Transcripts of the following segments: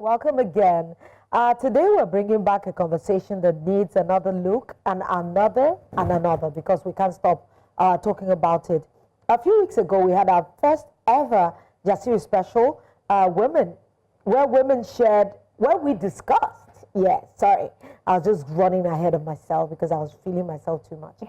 Welcome again. Today we're bringing back a conversation that needs another look and another because we can't stop talking about it. A few weeks ago we had our first ever Jasiri special, where we discussed, I was just running ahead of myself because I was feeling myself too much.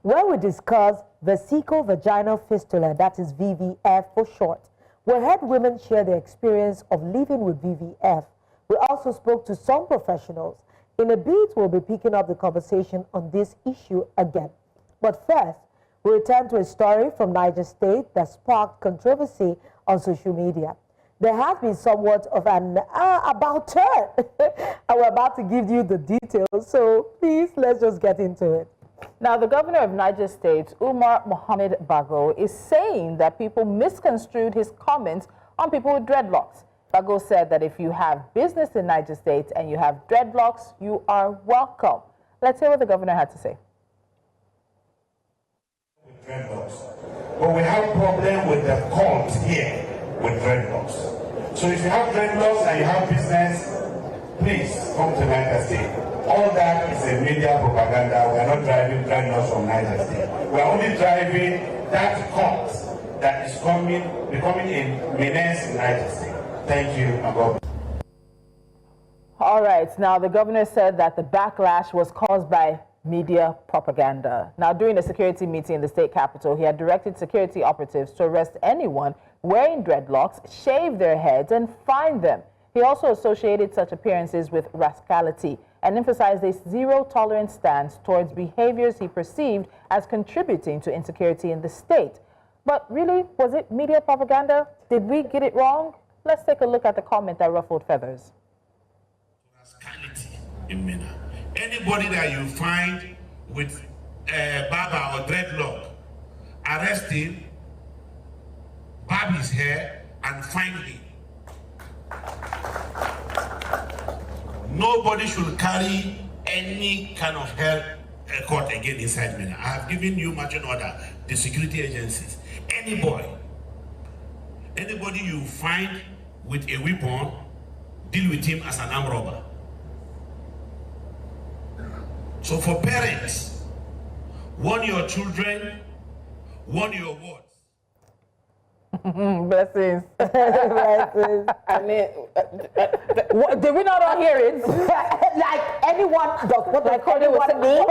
Where we discussed Vesico-Vaginal Fistula, that is VVF for short. We heard women share their experience of living with VVF. We also spoke to some professionals. In a bit, we'll be picking up the conversation on this issue again. But first, we return to a story from Niger State that sparked controversy on social media. There has been somewhat of an about turn, and we're about to give you the details, so please, let's just get into it. Now, the governor of Niger State, Umar Mohammed Bago, is saying that people misconstrued his comments on people with dreadlocks. Bago said that if you have business in Niger State and you have dreadlocks, you are welcome. Let's hear what the governor had to say. With dreadlocks. But we have a problem with the cult here with dreadlocks. So if you have dreadlocks and you have business, please come to Niger State. All that is a media propaganda. We are not driving dreadlocks from Niger State. We are only driving that cult that is becoming a menace in Niger State. Thank you, and God. All right. Now, the governor said that the backlash was caused by media propaganda. Now, during a security meeting in the state capital, he had directed security operatives to arrest anyone wearing dreadlocks, shave their heads, and fine them. He also associated such appearances with rascality and emphasized a zero-tolerance stance towards behaviors he perceived as contributing to insecurity in the state. But really, was it media propaganda? Did we get it wrong? Let's take a look at the comment that ruffled feathers. Rascality in Mina. Anybody that you find with barber or dreadlock, arrest him, barb his hair, and fine him. Nobody should carry any kind of health court again inside Mina. I have given you marching order, the security agencies. Anybody you find with a weapon, deal with him as an armed robber. So for parents, warn your children, warn your wards. Blessings. Blessings. I mean, did we not all hear it? Like anyone, like anyone mean?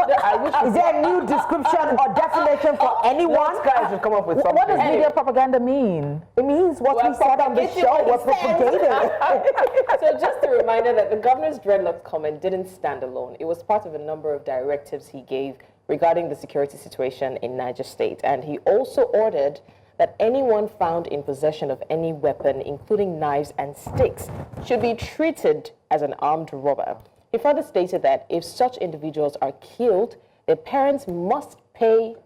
Is there a new description or definition for anyone? Guys should come up with something. What does media propaganda mean? It means what we said on the show was propagated. So just a reminder that the governor's dreadlocks comment didn't stand alone. It was part of a number of directives he gave regarding the security situation in Niger State. And he also ordered that anyone found in possession of any weapon, including knives and sticks, should be treated as an armed robber. He further stated that if such individuals are killed, their parents must pay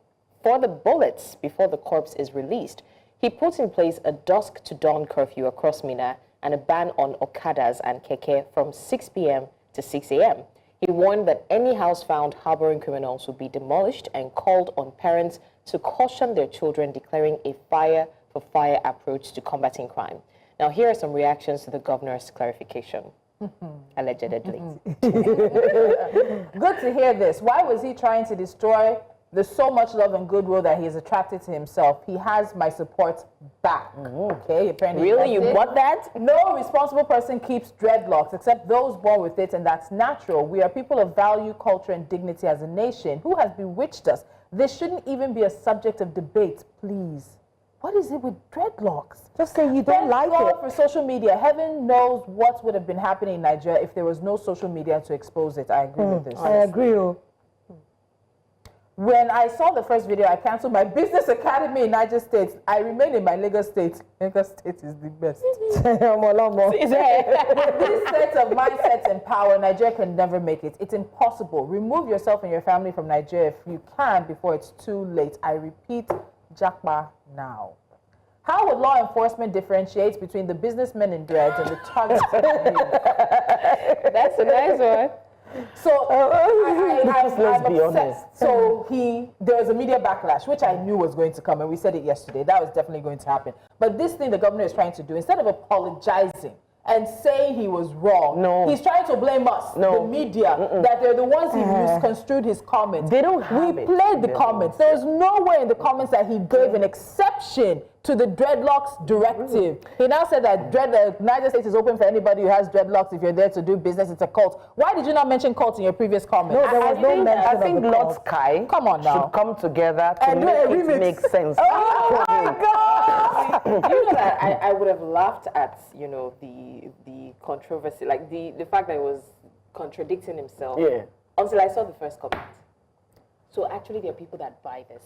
for the bullets before the corpse is released. He put in place a dusk to dawn curfew across Mina and a ban on okadas and keke from 6 p.m. to 6 a.m. He warned that any house found harboring criminals would be demolished and called on parents to caution their children, declaring a fire-for-fire approach to combating crime. Now, here are some reactions to the governor's clarification. Allegedly. Good to hear this. Why was he trying to destroy the so much love and goodwill that he has attracted to himself? He has my support back. Okay, apparently. Really? You bought that? No responsible person keeps dreadlocks except those born with it, and that's natural. We are people of value, culture, and dignity as a nation. Who has bewitched us? This shouldn't even be a subject of debate, please. What is it with dreadlocks? Just say you don't like it. For social media, heaven knows what would have been happening in Nigeria if there was no social media to expose it. I agree with this. I agree. When I saw the first video, I canceled my business academy in Niger State. I remain in my Lagos State. Lagos State is the best. With this set of mindsets and power, Nigeria can never make it. It's impossible. Remove yourself and your family from Nigeria if you can before it's too late. I repeat, Jackma now. How would law enforcement differentiate between the businessmen in dreads and the targets? That's a nice one. So let's be honest. So there's a media backlash, which I knew was going to come, and we said it yesterday. That was definitely going to happen. But this thing the governor is trying to do, instead of apologizing and saying he was wrong, he's trying to blame us, the media, that they're the ones who misconstrued his comments. They don't have We played the comments. There's nowhere in the comments that he gave an exception to the dreadlocks directive. He now said that Niger State is open for anybody who has dreadlocks if you're there to do business. It's a cult. Why did you not mention cult in your previous comment? No, there was no mention I think of the Lord cult. Sky Come on now. should come together to And do make a it remix. make sense. Oh my God! You know that I would have laughed at, you know, the controversy, like the fact that he was contradicting himself. Yeah. Until I saw the first comment. So actually, there are people that buy this.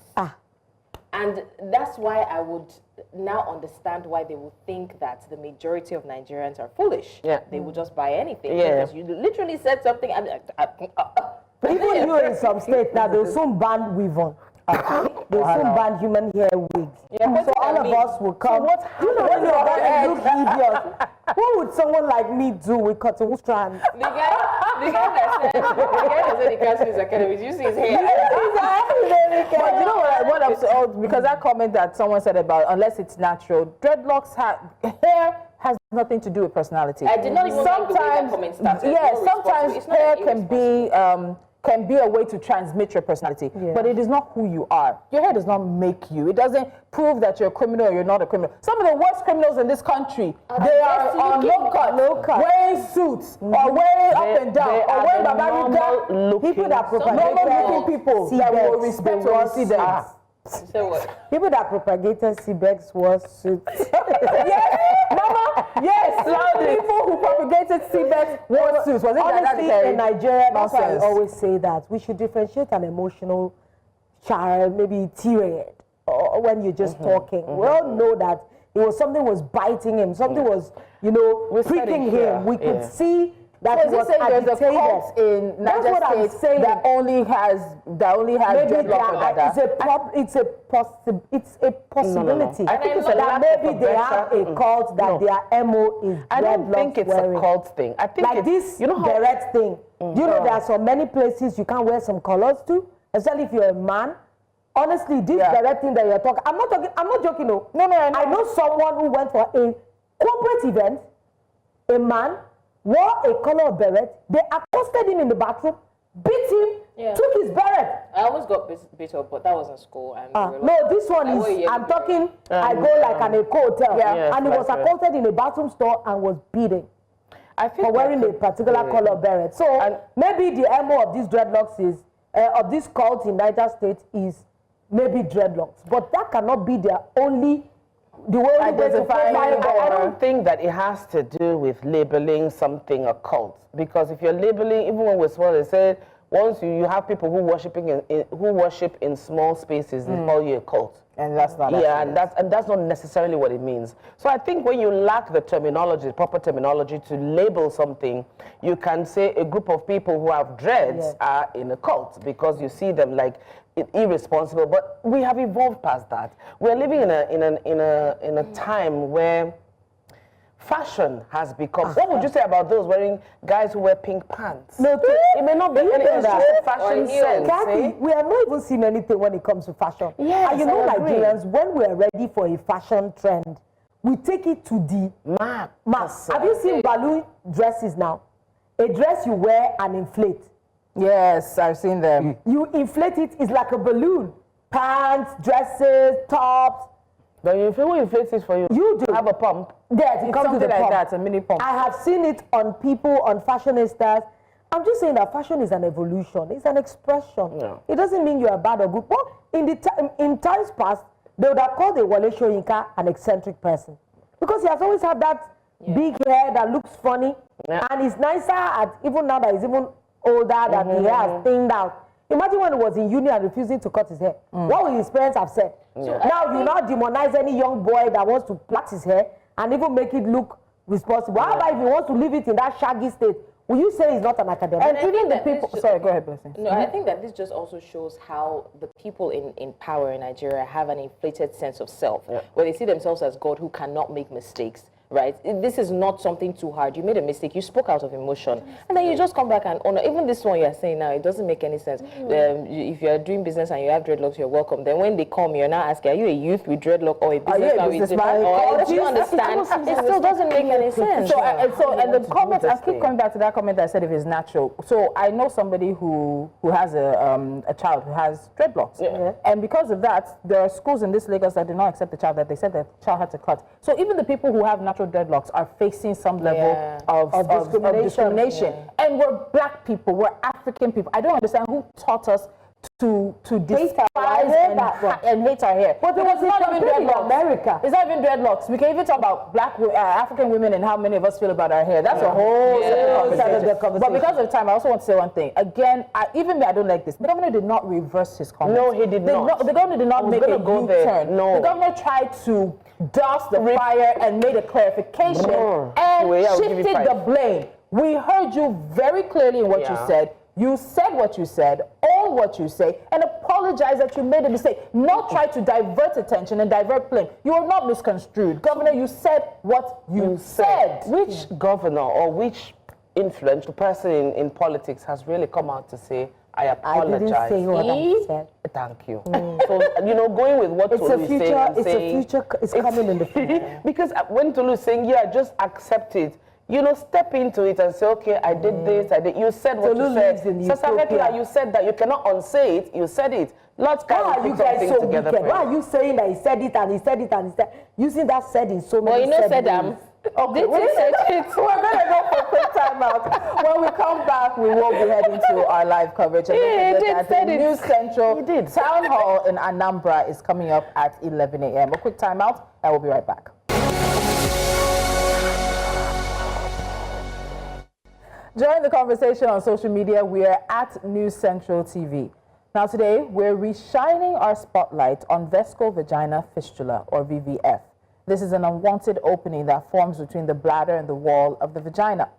And that's why I would now understand why they would think that the majority of Nigerians are foolish. Yeah. They would just buy anything. Yeah. Because you literally said something. I'm like, Even you in some states now, they'll soon ban weave-on. They'll soon ban human hair wigs. Yeah, So all of us will come. You know, when you're going to look hideous, what would someone like me do with cotton strands? the guy that said the curfew is academy. You see his hair. But you know what? Because that comment that someone said about unless it's natural, dreadlocks hair has nothing to do with personality. I did not even like the way that comment started. Yeah, No sometimes responsible. hair It's can be a way to transmit your personality, but it is not who you are. Your hair does not make you. It doesn't prove that you're a criminal or you're not a criminal. Some of the worst criminals in this country, they are on low cut, wearing suits, or wearing up and down, or wearing babariga. People that Normal looking people that will respect or see them. So what? People that propagated CBEX wore suits. Yes, Mama. Yes, people who propagated CBEX wore suits. Was it Honestly, that in Nigeria, that's why I nonsense? always say that we should differentiate an emotional child, maybe tirade, or when you're just talking. We all know that it was something was biting him, something was, you know, pricking him. We could see that So he was is it saying there's a agitated. cult in That's what I'm Niger State saying. that only has Maybe dreadlock or dada? it's a possibility. I think it's a that lack maybe of they have a cult that their MO is I don't think it's wearing. a cult thing. I think Like it's, this you know how direct thing. Do you know there are so many places you can't wear some colors to, especially if you're a man? Honestly, this direct thing that you're talking, I'm not joking. No, I know someone who went for a corporate event, a man wore a color beret, they accosted him in the bathroom, beat him, took his beret. I almost got beat up, but that was in school. And No, this one is, I'm talking, I go like an eco hotel, and he was accosted in a bathroom store and was beaten. I think For wearing a particular color beret. So maybe the MO of these dreadlocks is, of this cult in Niger State is maybe dreadlocks. But that cannot be the only way to I don't think that it has to do with labeling something a cult, because if you're labeling, even when we're small, they said once you have people who worship in small spaces, they call you a cult. And that's not and that's not necessarily what it means. So I think when you lack the terminology, the proper terminology to label something, you can say a group of people who have dreads are in a cult because you see them like irresponsible. But we have evolved past that. We're living in a time where fashion has become. What would you say about those guys who wear pink pants? No, it may not be any fashion sense. Kathy, we have not even seen anything when it comes to fashion. Yes, and you know, I agree. Nigerians, when we are ready for a fashion trend, we take it to the mass. Have you seen balloon dresses now? A dress you wear and inflate. Yes, I've seen them. You inflate it, it's like a balloon. Pants, dresses, tops. But if you inflate it for you, You do. have a pump. Yes, it comes to the like pump. that, a mini pump. I have seen it on people, on fashionistas. I'm just saying that fashion is an evolution. It's an expression. Yeah. It doesn't mean you're bad or good. Well, in times past, they would have called a Wale Soyinka an eccentric person. Because he has always had that big hair that looks funny. Yeah. And he's nicer, even now that he's even older, that the hair has thinned out. Imagine when he was in uni and refusing to cut his hair. What would his parents have said? So now you not demonize any young boy that wants to plait his hair and even make it look responsible. How about if he wants to leave it in that shaggy state? Will you say he's not an academic? And even the that this people. just- Sorry, go ahead, Blessing. No, I think that this just also shows how the people in power in Nigeria have an inflated sense of self, where they see themselves as God who cannot make mistakes, right? This is not something too hard. You made a mistake. You spoke out of emotion. And then you just come back and honor. Even this one you're saying now, it doesn't make any sense. If you're doing business and you have dreadlocks, you're welcome. Then when they come, you're not asking, are you a youth with dreadlock or a businessman with dreadlock? Do you understand? It still doesn't make any sense. And the comment, I keep coming back to that comment I said if it's natural. So I know somebody who has a child who has dreadlocks. Yeah. And because of that, there are schools in this Lagos that did not accept the child, that they said the child had to cut. So even the people who have natural dreadlocks are facing some level of discrimination. Yeah. And we're black people, we're African people. I don't understand who taught us to despise and hate our hair. But it's not even dreadlocks. America. It's not even dreadlocks. We can even talk about black African women and how many of us feel about our hair. That's a whole separate conversation. But because of time, I also want to say one thing. Again, even me, I don't like this. The governor did not reverse his comment. No, he did not. The governor did not make a U-turn. No. The governor tried to douse the fire and made a clarification and shifted the blame. We heard you very clearly in what you said. You said what you said, own what you say, and apologize that you made a mistake. Not try to divert attention and divert blame. You are not misconstrued. Governor, you said what you said. Which governor or which influential person in politics has really come out to say, I apologize? I didn't say what I said. Thank you. So, going with what Tolu is saying, it's coming in the future. Because when Tolu is saying, just accept it, step into it and say, okay, I did this, I did. You said what you said. You said that. You cannot unsay it. You said it. Let's Why you guys so wicked? Why are you saying that he said it and he said it and he said, using that said in so many ways? Okay, we're going to go for a quick time out. When we come back, we will be heading to our live coverage. And the News Central Town Hall in Anambra is coming up at 11 a.m. A quick time out, and we'll be right back. Join the conversation on social media. We are at News Central TV. Now today, we're reshining our spotlight on Vesico-Vaginal Fistula, or VVF. This is an unwanted opening that forms between the bladder and the wall of the vagina.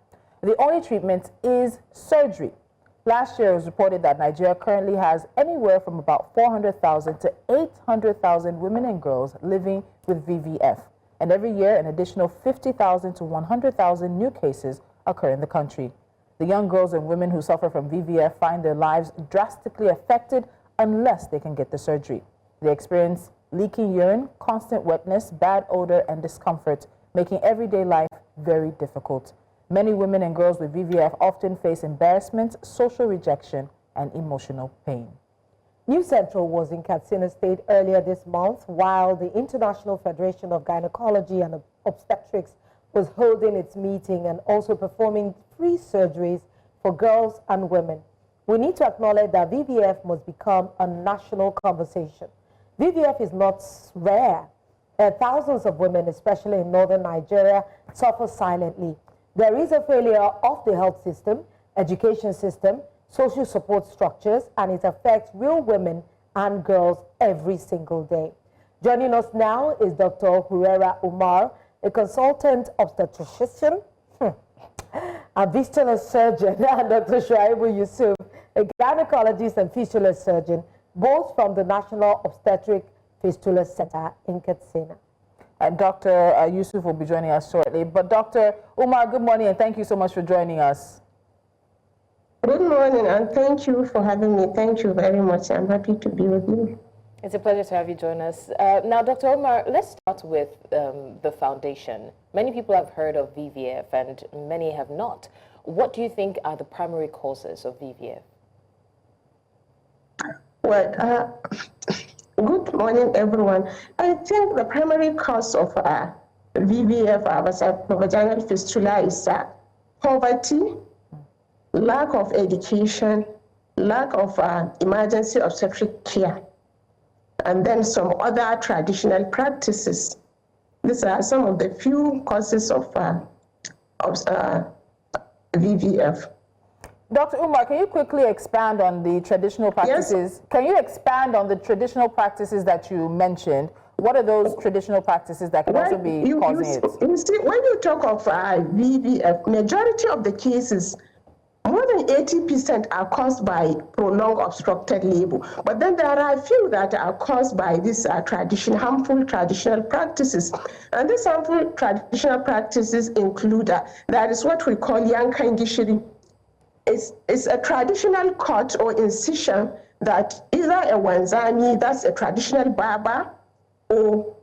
The only treatment is surgery. Last year, it was reported that Nigeria currently has anywhere from about 400,000 to 800,000 women and girls living with VVF. And every year, an additional 50,000 to 100,000 new cases occur in the country. The young girls and women who suffer from VVF find their lives drastically affected unless they can get the surgery. They experience leaking urine, constant wetness, bad odor, and discomfort, making everyday life very difficult. Many women and girls with VVF often face embarrassment, social rejection, and emotional pain. News Central was in Katsina State earlier this month while the International Federation of Gynecology and Obstetrics was holding its meeting and also performing free surgeries for girls and women. We need to acknowledge that VVF must become a national conversation. VVF is not rare. Thousands of women, especially in northern Nigeria, suffer silently. There is a failure of the health system, education system, social support structures, and it affects real women and girls every single day. Joining us now is Dr. Umar, a consultant obstetrician, a fistula surgeon, and Dr. Shuaibu Yusuf, a gynecologist and fistula surgeon, both from the National Obstetric Fistula Centre in Katsina. Dr. Yusuf will be joining us shortly. But Dr. Umar, good morning, and thank you so much for joining us. Good morning, and thank you for having me. Thank you very much. I'm happy to be with you. It's a pleasure to have you join us. Now, Dr. Umar, let's start with the foundation. Many people have heard of VVF and many have not. What do you think are the primary causes of VVF? Well, good morning, everyone. I think the primary cause of VVF, vaginal fistula, is poverty, lack of education, lack of emergency obstetric care, and then some other traditional practices. These are some of the few causes of VVF. Dr. Umar, can you quickly expand on the traditional practices? Yes. Can you expand on the traditional practices that you mentioned? What are those traditional practices that can also be causing it? You see, when you talk of VVF, majority of the cases, more than 80% are caused by prolonged obstructed labor. But then there are a few that are caused by these harmful traditional practices. And these harmful traditional practices include, that is what we call yankan gishiri. It's a traditional cut or incision that either a wanzami, that's a traditional barber, or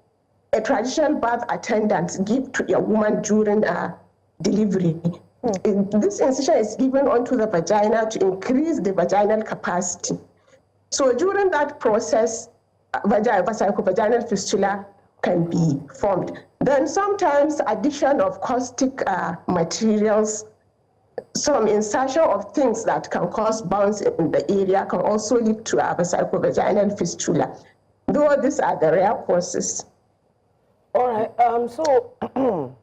a traditional birth attendant give to a woman during a delivery. This incision is given onto the vagina to increase the vaginal capacity. So during that process, vesico-vaginal fistula can be formed. Then sometimes addition of caustic materials, some insertion of things that can cause bounce in the area can also lead to a vesico-vaginal fistula, though these are the rare causes. All right, so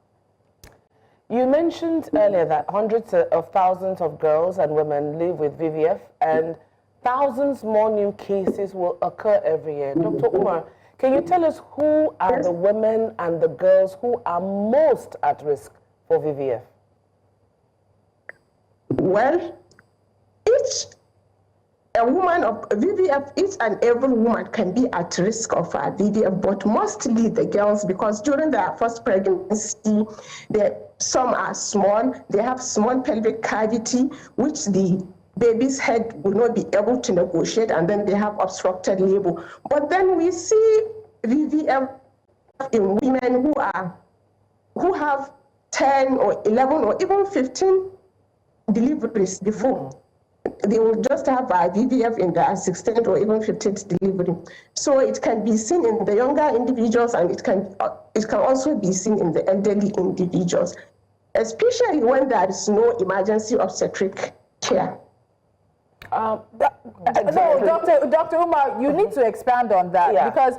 you mentioned earlier that hundreds of thousands of girls and women live with VVF, and thousands more new cases will occur every year. Dr. Umar, can you tell us who are the women and the girls who are most at risk for VVF? Well, a woman of VVF, each and every woman can be at risk of VVF, but mostly the girls, because during their first pregnancy, some are small, they have small pelvic cavity, which the baby's head will not be able to negotiate, and then they have obstructed labor. But then we see VVF in women who have 10 or 11 or even 15 deliveries before. They will just have a VVF in the 16th or even 15th delivery. So it can be seen in the younger individuals, and it can also be seen in the elderly individuals, especially when there is no emergency obstetric care. No, Dr. Umar, you need to expand on that, because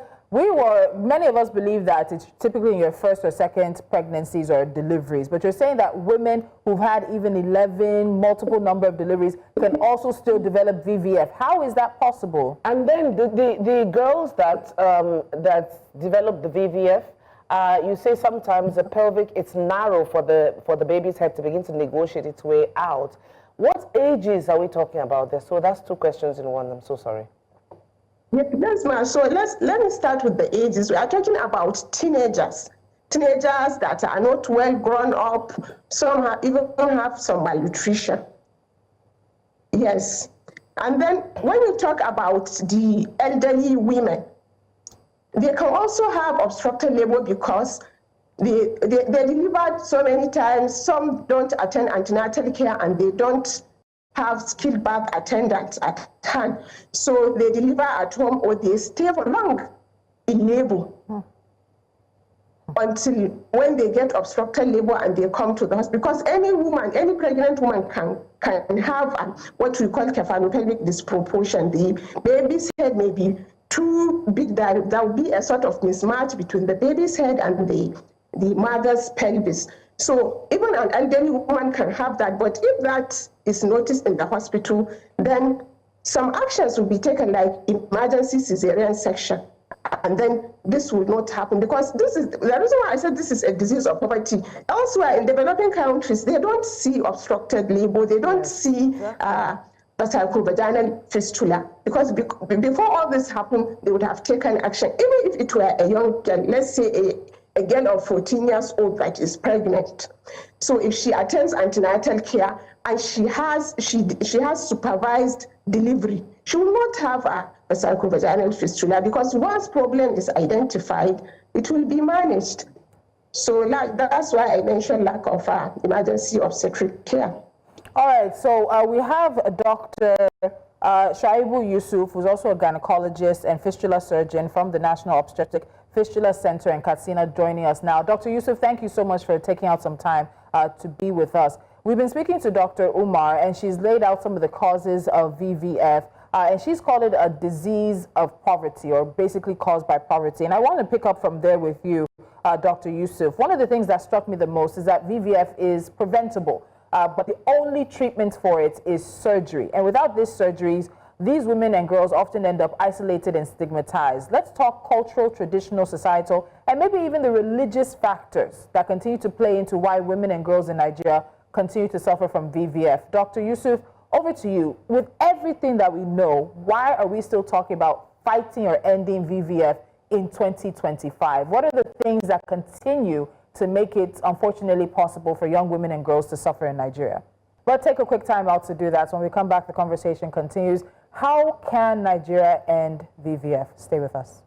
many of us believe that it's typically in your first or second pregnancies or deliveries, but you're saying that women who've had even 11, multiple number of deliveries can also still develop VVF. How is that possible? And then the girls that develop the VVF, you say sometimes the pelvic, it's narrow for the baby's head to begin to negotiate its way out. What ages are we talking about there? So that's two questions in one. I'm so sorry. Yes, ma'am. So let me start with the ages. We are talking about teenagers that are not well grown up. Some even have some malnutrition. Yes. And then when we talk about the elderly women, they can also have obstructed labor because they delivered so many times. Some don't attend antenatal care, and they don't have skilled birth attendants at hand. So they deliver at home, or they stay for long in labor until when they get obstructed labor and they come to the hospital. Because any pregnant woman can have what we call cephalopelvic disproportion. The baby's head may be too big, that there will be a sort of mismatch between the baby's head and the mother's pelvis. So even an elderly woman can have that, but if that is noticed in the hospital, then some actions will be taken, like emergency cesarean section, and then this will not happen, because this is the reason why I said this is a disease of poverty. Elsewhere in developing countries, they don't see obstructed labor, they don't see vesico-vaginal fistula, because before all this happened, they would have taken action. Even if it were a young girl, let's say a girl of 14 years old that is pregnant. So if she attends antenatal care and she has supervised delivery, she will not have a vesico-vaginal fistula, because once problem is identified, it will be managed. So that's why I mentioned lack of emergency obstetric care. All right, so we have Dr. Shaibu Yusuf, who's also a gynecologist and fistula surgeon from the National Obstetric Fistula Centre in Katsina, joining us now. Dr. Yusuf, thank you so much for taking out some time to be with us. We've been speaking to Dr. Umar, and she's laid out some of the causes of VVF, and she's called it a disease of poverty, or basically caused by poverty. And I want to pick up from there with you, Dr. Yusuf. One of the things that struck me the most is that VVF is preventable, but the only treatment for it is surgery. And without these surgeries, these women and girls often end up isolated and stigmatized. Let's talk cultural, traditional, societal, and maybe even the religious factors that continue to play into why women and girls in Nigeria continue to suffer from VVF. Dr. Yusuf, over to you. With everything that we know, why are we still talking about fighting or ending VVF in 2025? What are the things that continue to make it, unfortunately, possible for young women and girls to suffer in Nigeria? But take a quick time out to do that. So when we come back, the conversation continues. How can Nigeria end VVF? Stay with us.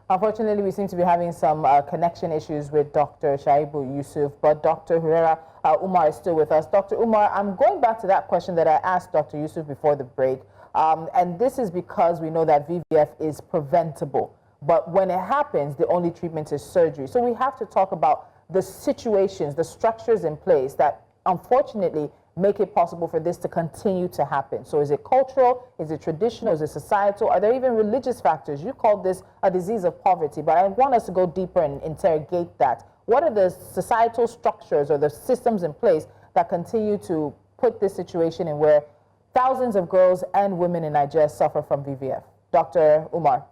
Unfortunately, we seem to be having some connection issues with Dr. Shaibu Yusuf, but Dr. Hurera Umar is still with us. Dr. Umar, I'm going back to that question that I asked Dr. Yusuf before the break, and this is because we know that VVF is preventable, but when it happens, the only treatment is surgery. So we have to talk about the situations, the structures in place that unfortunately make it possible for this to continue to happen. So is it cultural? Is it traditional? Is it societal? Are there even religious factors? You called this a disease of poverty, but I want us to go deeper and interrogate that. What are the societal structures or the systems in place that continue to put this situation in where thousands of girls and women in Nigeria suffer from VVF? Dr. Umar.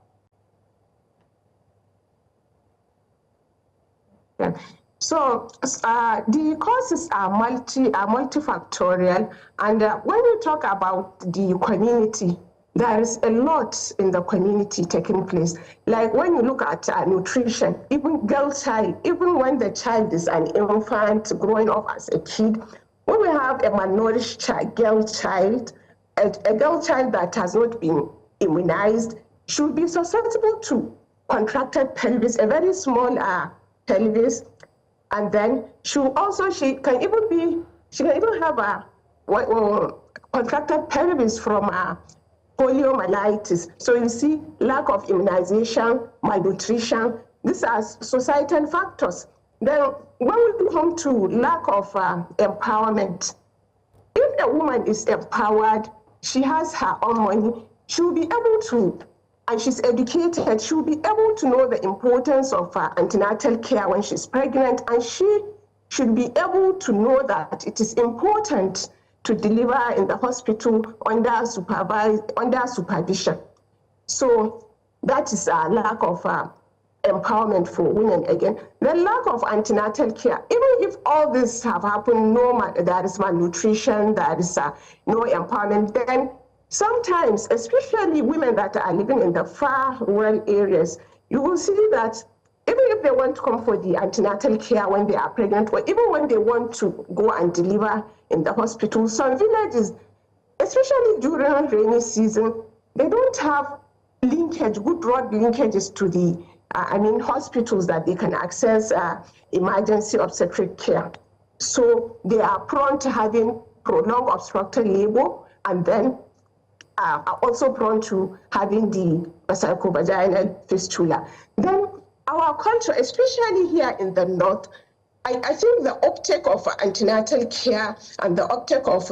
Yeah. So the causes are multifactorial, and when we talk about the community, there is a lot in the community taking place. Like when you look at nutrition, even girl child, even when the child is an infant growing up as a kid, when we have a malnourished girl child, a girl child that has not been immunized should be susceptible to contracted pelvis, a very small pelvis. And then she can even have a contracted pelvis from poliomyelitis. So you see, lack of immunization, malnutrition, these are societal factors. Then when we come to lack of empowerment, if a woman is empowered, she has her own money, she'll be able to, and she's educated, she'll be able to know the importance of antenatal care when she's pregnant, and she should be able to know that it is important to deliver in the hospital under supervision. So that is a lack of empowerment for women again. The lack of antenatal care, even if all this have happened, there is malnutrition, there is no empowerment, then sometimes, especially women that are living in the far rural areas, you will see that even if they want to come for the antenatal care when they are pregnant, or even when they want to go and deliver in the hospital, some villages, especially during rainy season, they don't have good road linkages to the hospitals that they can access emergency obstetric care. So they are prone to having prolonged obstructed labor, and then are also prone to having the Vesico-Vaginal fistula. Then our culture, especially here in the north, I think the uptake of antenatal care and the uptake of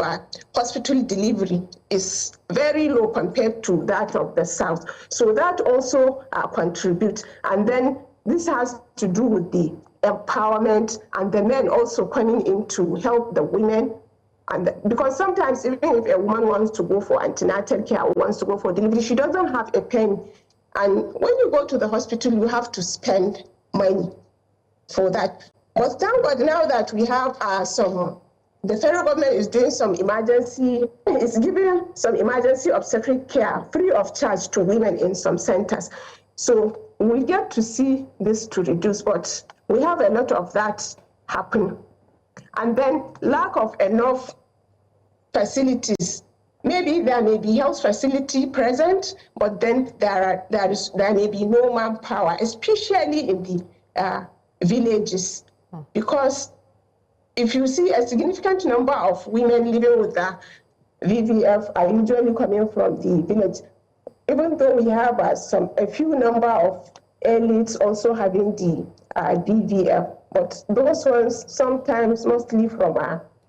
hospital delivery is very low compared to that of the south. So that also contributes. And then this has to do with the empowerment and the men also coming in to help the women. And because sometimes even if a woman wants to go for antenatal care or wants to go for delivery, she doesn't have a penny. And when you go to the hospital, you have to spend money for that. But thank God now that we have the federal government is doing is giving some emergency obstetric care free of charge to women in some centers. So we get to see this to reduce, but we have a lot of that happen. And then lack of enough facilities. Maybe there may be health facility present, but then there may be no manpower, especially in the villages. Because if you see a significant number of women living with the VVF are usually coming from the village, even though we have a few number of elites also having the VVF, but those ones sometimes mostly from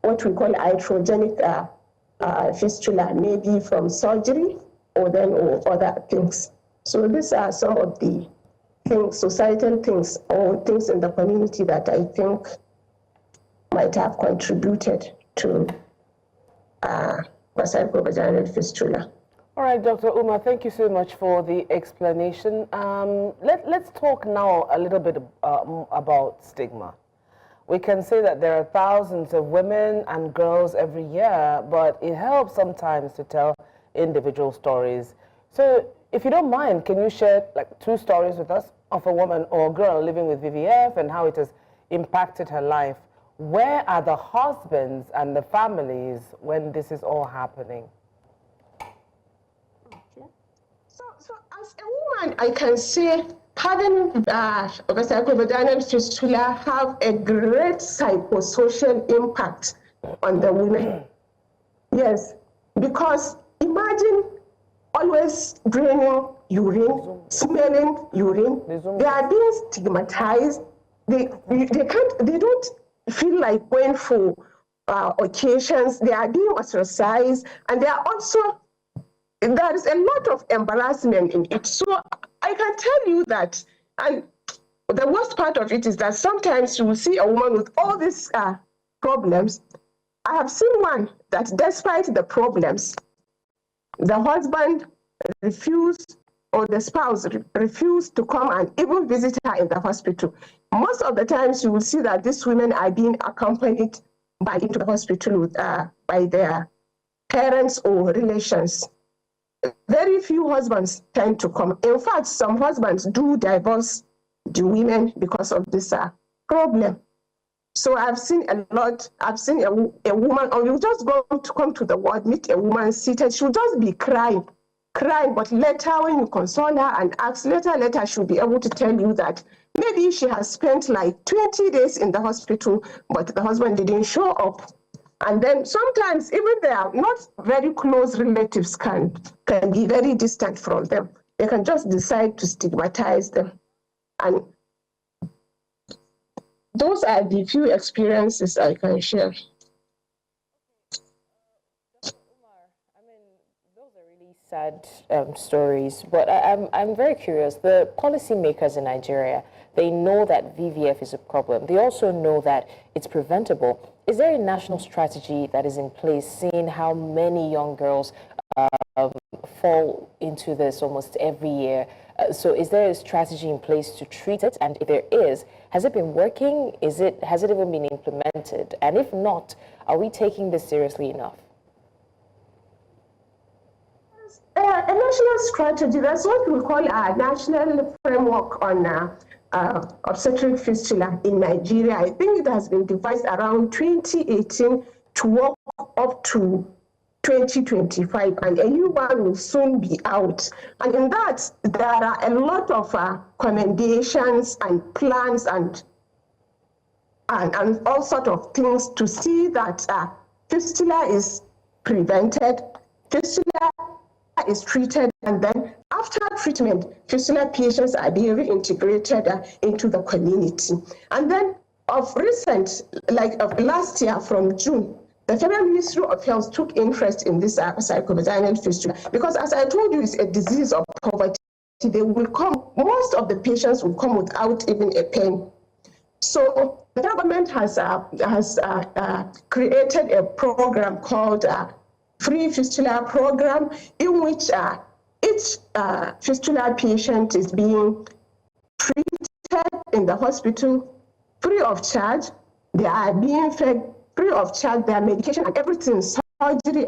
what we call iatrogenic fistula, maybe from surgery or other things. So these are some of the things, societal things, or things in the community that I think might have contributed to Vesico-Vaginal fistula. All right, Dr. Umar, thank you so much for the explanation. Let's talk now a little bit about stigma. we can say that there are thousands of women and girls every year, but it helps sometimes to tell individual stories. So if you don't mind, can you share like 2 stories with us of a woman or a girl living with VVF and how it has impacted her life? Where are the husbands and the families when this is all happening? Okay. So as a woman, I can say having Vesico-Vaginal fistula have a great psychosocial impact on the women. Yes, because imagine always draining urine, smelling urine. They are being stigmatized. They don't feel like going for occasions. They are being ostracized, and they are also, there is a lot of embarrassment in it. So I can tell you that, and the worst part of it is that sometimes you will see a woman with all these problems. I have seen one that despite the problems, the husband refused, or the spouse refused to come and even visit her in the hospital. Most of the times you will see that these women are being accompanied into the hospital by their parents or relations. Very few husbands tend to come. In fact, some husbands do divorce the women because of this problem. So I've seen a lot. I've seen a woman, or you just go to come to the ward, meet a woman seated, she'll just be crying, but later when you console her and ask, later she'll be able to tell you that maybe she has spent like 20 days in the hospital, but the husband didn't show up. And then sometimes even they are not very close relatives can be very distant from them. They can just decide to stigmatize them. And those are the few experiences I can share. Umar, I mean, those are really sad stories, but I'm very curious. The policymakers in Nigeria, they know that VVF is a problem. They also know that it's preventable. Is there a national strategy that is in place, seeing how many young girls fall into this almost every year? So is there a strategy in place to treat it? And if there is, has it been working? Has it even been implemented? And if not, are we taking this seriously enough? A national strategy, that's what we call a national framework on obstetric fistula in Nigeria. I think it has been devised around 2018 to work up to 2025, and a new one will soon be out. And in that, there are a lot of commendations and plans and all sorts of things to see that fistula is prevented, fistula is treated, and then after treatment, fistula patients are being reintegrated into the community. And then of recent, like of last year from June, the Federal Ministry of Health took interest in this Vesico-Vaginal fistula because, as I told you, it's a disease of poverty. They will come, most of the patients will come without even a pain. So the government has created a program called Free Fistula Program, in which each fistula patient is being treated in the hospital free of charge. They are being fed free of charge, their medication and everything, surgery,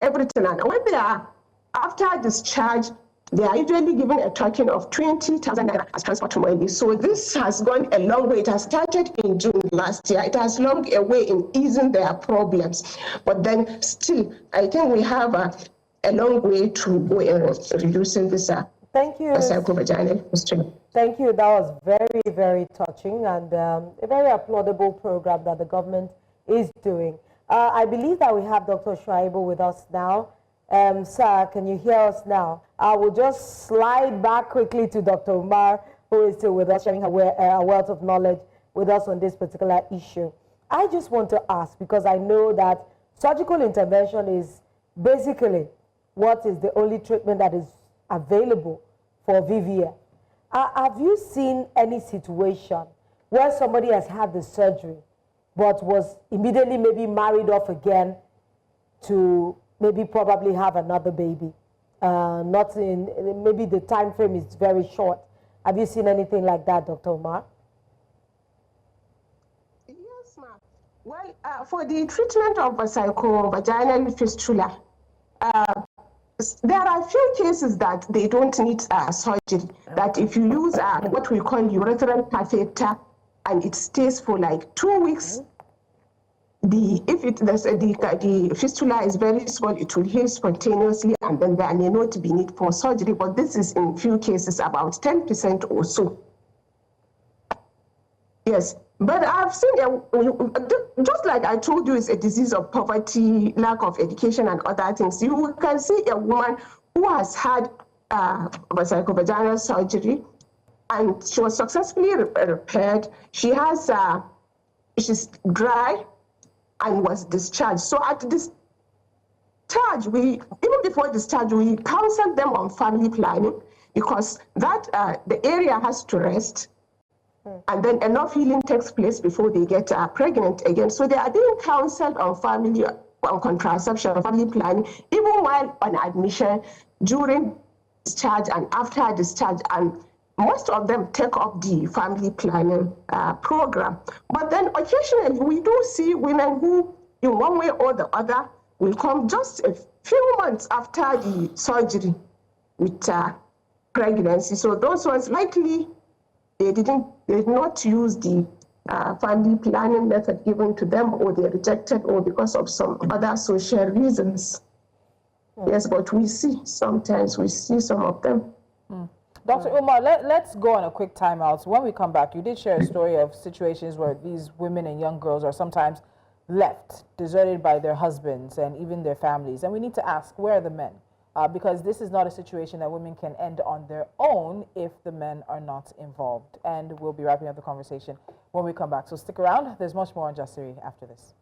everything. And when they are after discharge, they are usually given a token of 20,000 naira as transport money. So this has gone a long way. It has started in June last year. It has long a way in easing their problems. But then still, I think we have a long way to go in reducing this Thank you. Vesico-Vaginal fistula. Thank you. That was very, very touching and a very applaudable program that the government is doing. I believe that we have Dr. Shuaibu with us now. Sir, can you hear us now? I will just slide back quickly to Dr. Umar, who is still with us, sharing a wealth of knowledge with us on this particular issue. I just want to ask, because I know that surgical intervention is basically what is the only treatment that is available for VVF. Have you seen any situation where somebody has had the surgery but was immediately maybe married off again to maybe probably have another baby? Not in, maybe the time frame is very short. Have you seen anything like that, Dr. Umar? Yes, Well, for the treatment of vesico-vaginal fistula, there are a few cases that they don't need surgery. That if you use what we call urethral catheter and it stays for like 2 weeks, the fistula is very small, it will heal spontaneously, and then there may not be need for surgery. But this is in few cases, about 10% or so. Yes. But I've seen, just like I told you, it's a disease of poverty, lack of education, and other things. You can see a woman who has had vesico-vaginal surgery, and she was successfully repaired. She's dry and was discharged. So at discharge, even before discharge, we counseled them on family planning, because that the area has to rest. And then enough healing takes place before they get pregnant again. So they are being counseled on contraception, family planning, even while on admission, during discharge and after discharge. And most of them take up the family planning program. But then occasionally we do see women who, in one way or the other, will come just a few months after the surgery with pregnancy. So those ones likely they did not use the family planning method given to them, or they rejected, or because of some other social reasons. Yes, but sometimes we see some of them. Dr. Umar, let's go on a quick timeout. When we come back, you did share a story of situations where these women and young girls are sometimes left, deserted by their husbands and even their families. And we need to ask, where are the men? Because this is not a situation that women can end on their own if the men are not involved. And we'll be wrapping up the conversation when we come back. So stick around. There's much more on Justice after this.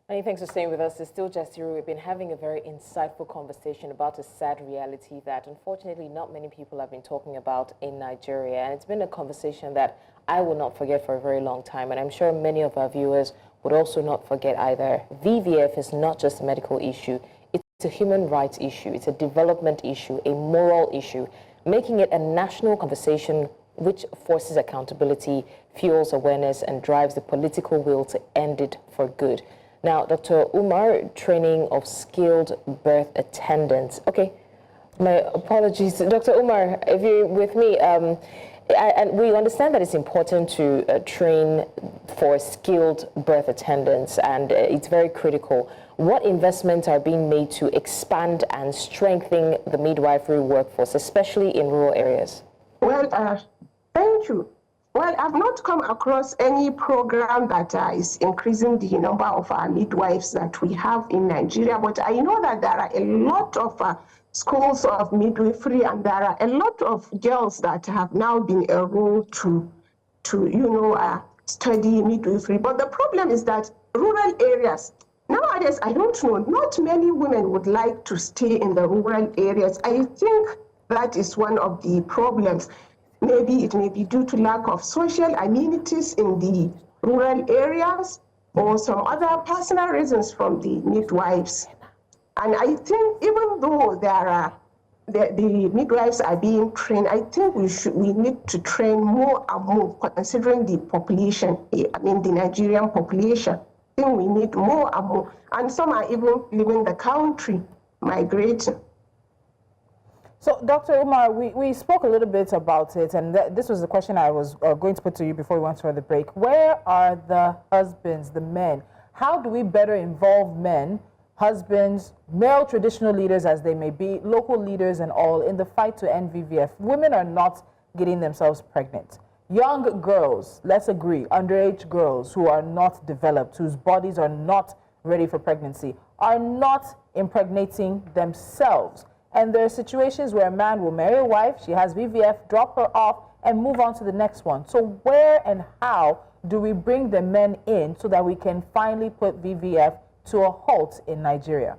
Many thanks for staying with us. It's still Justice. We've been having a very insightful conversation about a sad reality that unfortunately not many people have been talking about in Nigeria. And it's been a conversation that I will not forget for a very long time. And I'm sure many of our viewers would also not forget either. VVF is not just a medical issue. It's a human rights issue. It's a development issue, a moral issue, making it a national conversation which forces accountability, fuels awareness, and drives the political will to end it for good. Now, Dr. Umar, training of skilled birth attendants. Okay, my apologies. Dr. Umar, if you're with me, and we understand that it's important to train for skilled birth attendants, and it's very critical. What investments are being made to expand and strengthen the midwifery workforce, especially in rural areas? Well, thank you. Well, I've not come across any program that is increasing the number of midwives that we have in Nigeria, but I know that there are a lot of schools of midwifery, and there are a lot of girls that have now been enrolled to study midwifery. But the problem is that rural areas, nowadays, I don't know, not many women would like to stay in the rural areas. I think that is one of the problems. Maybe it may be due to lack of social amenities in the rural areas, or some other personal reasons from the midwives. And I think even though the midwives are being trained, I think we need to train more and more, considering the population, I mean the Nigerian population. I think we need more and more. And some are even leaving the country, migrating. So, Dr. Umar, we spoke a little bit about it, and this was the question I was going to put to you before we went for the break. Where are the husbands, the men? How do we better involve men, husbands, male traditional leaders as they may be, local leaders and all, in the fight to end VVF? Women are not getting themselves pregnant. Young girls, let's agree, underage girls who are not developed, whose bodies are not ready for pregnancy, are not impregnating themselves. And there are situations where a man will marry a wife, she has VVF, drop her off, and move on to the next one. So where and how do we bring the men in so that we can finally put VVF to a halt in Nigeria?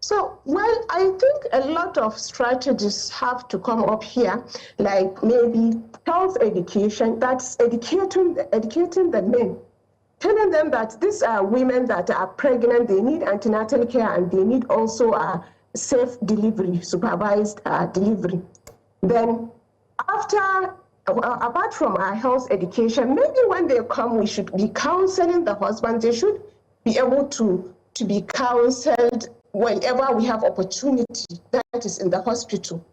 So, well, I think a lot of strategies have to come up here, like maybe health education, that's educating the men, telling them that these are women that are pregnant, they need antenatal care, and they need also safe delivery, supervised delivery. Then after, apart from our health education, maybe when they come, we should be counseling the husband. They should be able to be counseled whenever we have opportunity, that is in the hospital.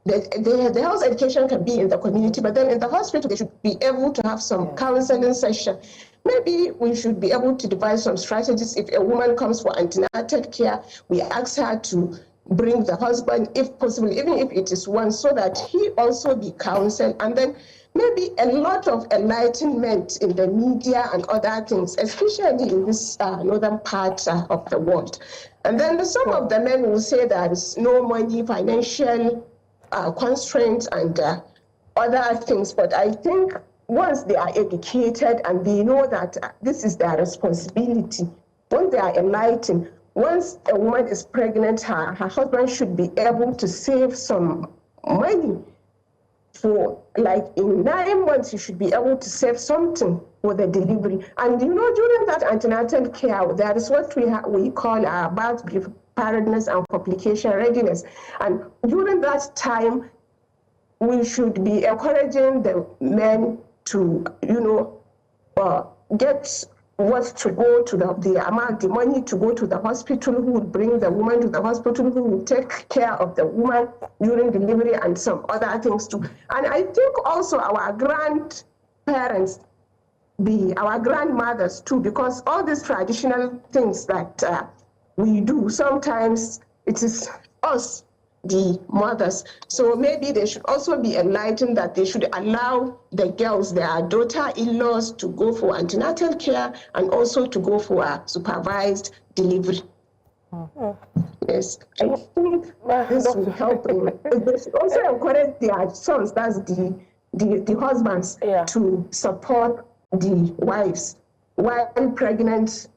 The health education can be in the community, but then in the hospital, they should be able to have some counseling session. Maybe we should be able to devise some strategies. If a woman comes for antenatal care, we ask her to bring the husband, if possible, even if it is one, so that he also be counseled. And then maybe a lot of enlightenment in the media and other things, especially in this northern part of the world. And then some of the men will say there is no money, financial constraints and other things. But I think once they are educated and they know that this is their responsibility, once they are enlightened, once a woman is pregnant, her husband should be able to save some money for, like in 9 months, you should be able to save something for the delivery. And you know, during that antenatal care, there is what we call birth preparedness and complication readiness. And during that time, we should be encouraging the men to, you know, get what to go to the money to go to the hospital, who will bring the woman to the hospital, who will take care of the woman during delivery and some other things too. And I think also our grandparents, our grandmothers too, because all these traditional things that we do, sometimes it is us, the mothers. So maybe they should also be enlightened that they should allow the girls, their daughter-in-laws, to go for antenatal care and also to go for a supervised delivery. Yes, I think this will help. They should also encourage their sons, that's the husbands, to support the wives while pregnant,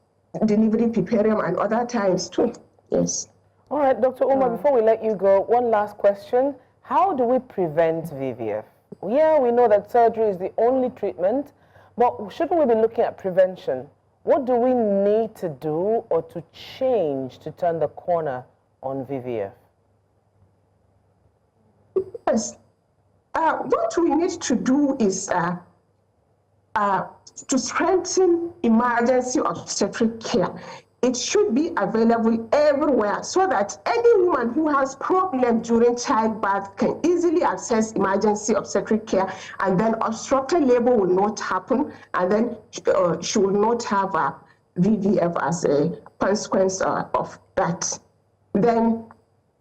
delivery, preparing, and other times too. Yes. All right, Dr. Umar, before we let you go, one last question. How do we prevent VVF? Yeah, we know that surgery is the only treatment, but shouldn't we be looking at prevention? What do we need to do or to change to turn the corner on VVF? Yes. What we need to do is to strengthen emergency obstetric care. It should be available everywhere so that any woman who has problems during childbirth can easily access emergency obstetric care, and then obstructed labor will not happen, and then she will not have a VVF as a consequence of that. Then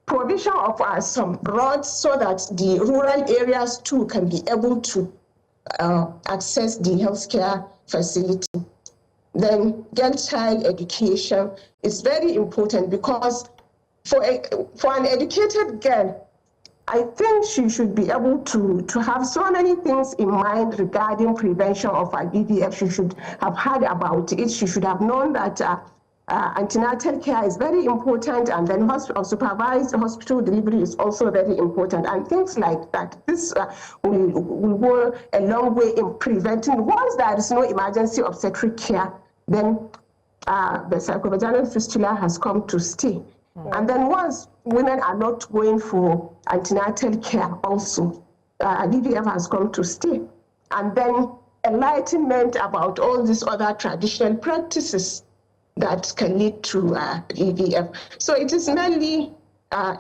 provision of some roads so that the rural areas too can be able to access the healthcare facility. Then girl child education is very important, because for an educated girl, I think she should be able to have so many things in mind regarding prevention of a VVF. She should have heard about it. She should have known that antenatal care is very important, and then supervised hospital delivery is also very important, and things like that. This will go a long way in preventing. Once there is no emergency obstetric care, then the Vesico-Vaginal fistula has come to stay. And then once women are not going for antenatal care also, VVF has come to stay. And then enlightenment about all these other traditional practices that can lead to VVF. So it is mainly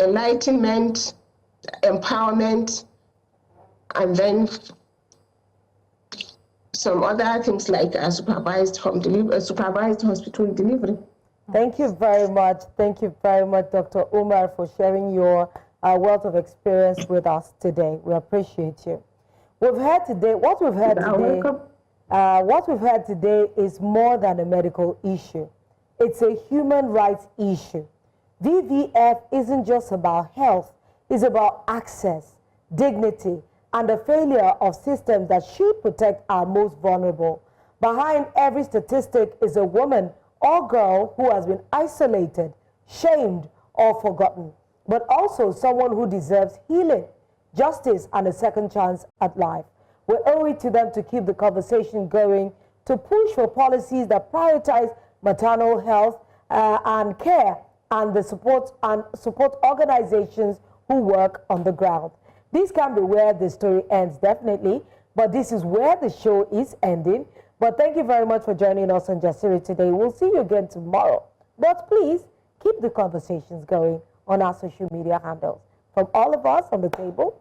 enlightenment, empowerment, and then some other things like supervised hospital delivery. Thank you very much. Thank you very much, Dr. Umar, for sharing your wealth of experience with us today. We appreciate you. What we've heard today is more than a medical issue. It's a human rights issue. VVF isn't just about health. It's about access, dignity, and the failure of systems that should protect our most vulnerable. Behind every statistic is a woman or girl who has been isolated, shamed, or forgotten, but also someone who deserves healing, justice, and a second chance at life. We owe it to them to keep the conversation going, to push for policies that prioritize maternal health and care, and the support organizations who work on the ground. This can be where the story ends, definitely, but this is where the show is ending. But thank you very much for joining us on Jasiri today. We'll see you again tomorrow. But please, keep the conversations going on our social media handles. From all of us on the table,